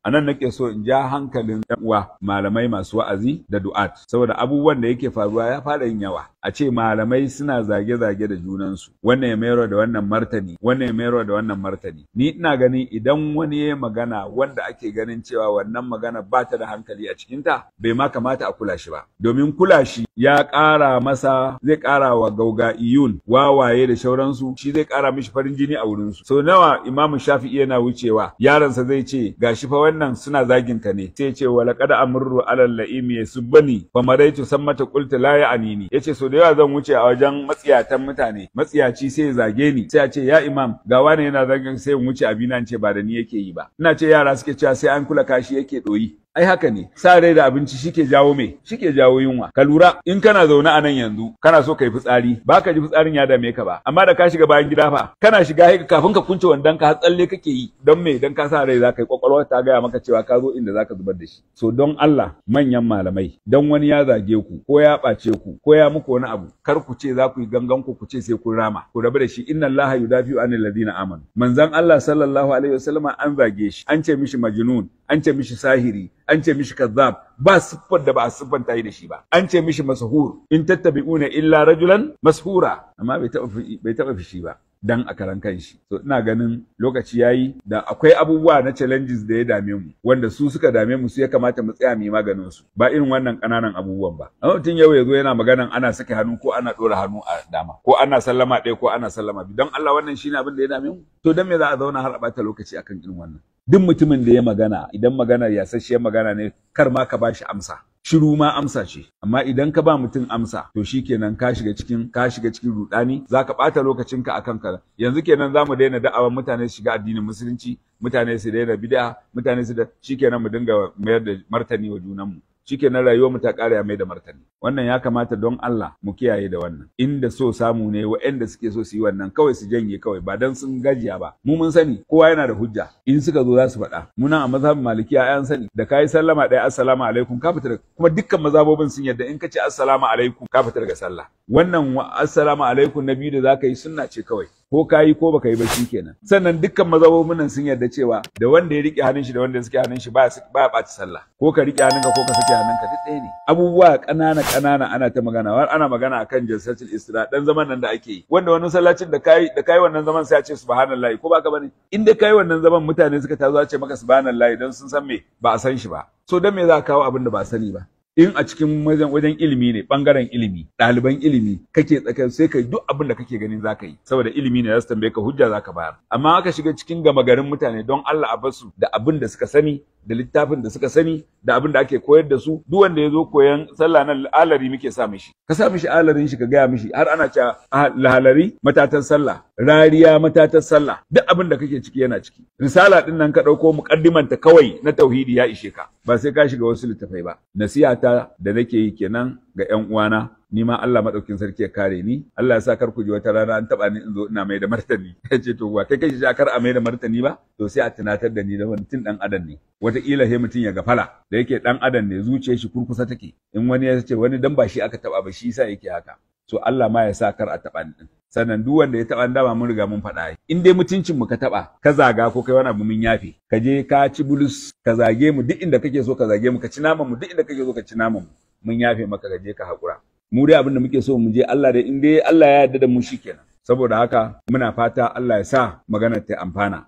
anan nake so in ja hankalin ɗan uwa malamai masu wa'azi da du'at, saboda abubuwan da yake faruwa ya fara yin yawa. A ce malamai suna zage-zage da junansu, wannan ya mayar da wannan martani, wannan ya mayar da wannan martani. Ni ina ganin idan wani ya magana wanda ake ganin cewa wannan magana ba ta da hankali a cikinta, bai ma kamata a kula shi ba. Domin kula shi ya ƙara masa, zai ƙara wa gauga'iyun, wawaye da shauransu, shi zai ƙara mishi farin jini a wurinsu. So nawa Imamu Shafi'i yana wucewa, yaronsa zai ce gashi fa wannan suna zagin ka ne, sai ce wa laqad amru alal la'imi yasubbani fa maraitu sammata qultu la ya'nini. Yace so da yawa zan wuce a wajen matsiyatan mutane, matsiyaci sai ya zage ni, sai a ce ya imam ga wani yana zagin, sai in wuce abina in ce ba da ni yake yi ba. Ina ce yara suke cewa sai an kula kashi yake doyi. Ai haka ne, sa rai da abinci shike jawo me, shike jawo yunwa. Ka lura in kana zaune a nan yanzu kana so kai fitsari, baka ji fitsarin ya dame ka ba, amma da ka shiga bayan gida fa kana shiga kafin ka kunce wandan ka har tsalle kake yi. Don me? Dan ka sa rai zaka yi, kwakwalwa ta gaya maka cewa ka zo inda zaka zubar da shi. So don Allah manyan malamai, dan wani ya zage ku ko ya ɓace ku ko ya muku wani abu, kar ku ce za ku yi gangan ku ce sai kun rama. Ku rabu da shi, inna Allah yudafi'u anil ladina amanu. Manzon Allah sallallahu alaihi wasallam an zage shi, an ce mishi majnun, an ce mishi sahiri, an ce mishi kazzab, ba siffar da ba a siffanta yi da shi ba. An ce mishi mashhur, in tattabi'una illa rajulan mashura, amma bai taba fishi ba dan a karan kanshi. So ina ganin lokaci yayi da akwai abubuwa na challenges da ya dame mu, wanda su suka dame mu, su ya kamata mu tsaya mu yi maganin su, ba irin wannan kananan abubuwan ba. Amma mutum yau ya zo yana maganan ana sake hannu ko ana dora hannu a dama, ko ana sallama ɗaya ko ana sallama biyu. Don Allah wannan shine abin da ya dame mu? To dan me za a zauna har a bata lokaci akan irin wannan? Duk mutumin da ya magana, idan magana yasasshiyar magana ne, kar ma ka bashi amsa. Shiru ma amsa ce, amma idan ka ba mutum amsa to shikenan ka shiga cikin rudani, zaka bata lokacinka akan ka. Yanzu kenan zamu daina da'awan mutane su shiga addinin musulunci, mutane su daina bid'a, mutane su da shikenan mu dinga mayar da martani wa junanmu. Shikenan rayuwar mu ta ƙare a mai da martani. Wannan ya kamata don Allah mu kiyaye da wannan. Inda so samu ne waɗanda suke so su yi wannan kawai su janye kawai, ba dan sun gajiya ba. Mu mun sani kowa yana da hujja, in suka zo za su faɗa. Muna a mazhabin Malikiya an sani da kai sallama ɗaya assalamu alaikum ka fita, kuma dukkan mazhabobin sun yarda in ka ce assalamu alaikum ka fita daga sallah. Wannan assalamu alaikum na biyu da zaka yi sunna ce kawai, ko ka yi ko baka yi ba kenan. Sannan dukkan mazhabobin nan sun yarda cewa da wanda ya rike hannun shi da wanda ya sake hannun shi ba ya ɓaci sallah, ko ka rike hannunka ko ka sake hannunka duk ɗaya ne. Abubuwa ƙanana ana ta magana, ana magana akan jalsatul istira, dan zaman nan da ake yi, wanda wani sallacin da kai wannan zaman sai a ce subhanallahi, ko baka bane? In dai kai wannan zaman mutane suka tazo a ce maka subhanallahi dan sun san me ba a san shi ba. So dan me za ka kawo abin da ba sani ba? In a cikin wajen ilimi ne, bangaren ilimi, ɗaliban ilimi kake tsaka, sai kai duk abin da kake ganin zaka yi, saboda ilimi ne za su tambaye ka, hujja zaka bayar. Amma aka shiga cikin gama garin mutane, don Allah a basu da abin da suka sani, da littafin da suka sani, da abin da ake koyar da su. Duk wanda ya zo koyan sallah nan alari muke sa mishi, ka sa mishi alarin shi, ka gaya mishi, har ana cewa lahalari matatan sallah, rariya matatan sallah, duk abin da kake ciki yana ciki. Risala din nan ka ɗauko muƙaddimanta kawai na tauhidi ya ishe ka, ba sai ka shiga wasu littafai ba. Nasiha ta da nake yi kenan ga ƴan uwana, ni ma Allah madaukin sarki ya kare ni. Allah ya sa kar ku ji wata rana an taba ni in zo ina mai da martani. Yace to wa kai kai shi kar a mai da martani ba, to sai a tunatar da ni da mutum dan adam ne. Wataƙila sai mutum ya gafala, da yake dan adam ne, zuciyar shi kurkusa take. In wani ya ce wani dan ba shi aka taba ba, shi yasa yake haka. So Allah ma ya sa kar a taba ni din. Sannan duk wanda ya taba dama mun riga mun faɗa. In dai mutuncin mu ka taba, ka zaga ko kai wani abu mun yafe. Ka je ka ci bulus, ka zage mu duk inda kake so ka zage mu, ka ci naman mu duk inda kake so ka ci naman mu. Mun yafe maka, ka je ka haƙura. Mu dai abin da muke so mu je Allah dai, in dai Allah ya yarda da mu shikenan. Saboda haka muna fata Allah ya sa magana ta amfana.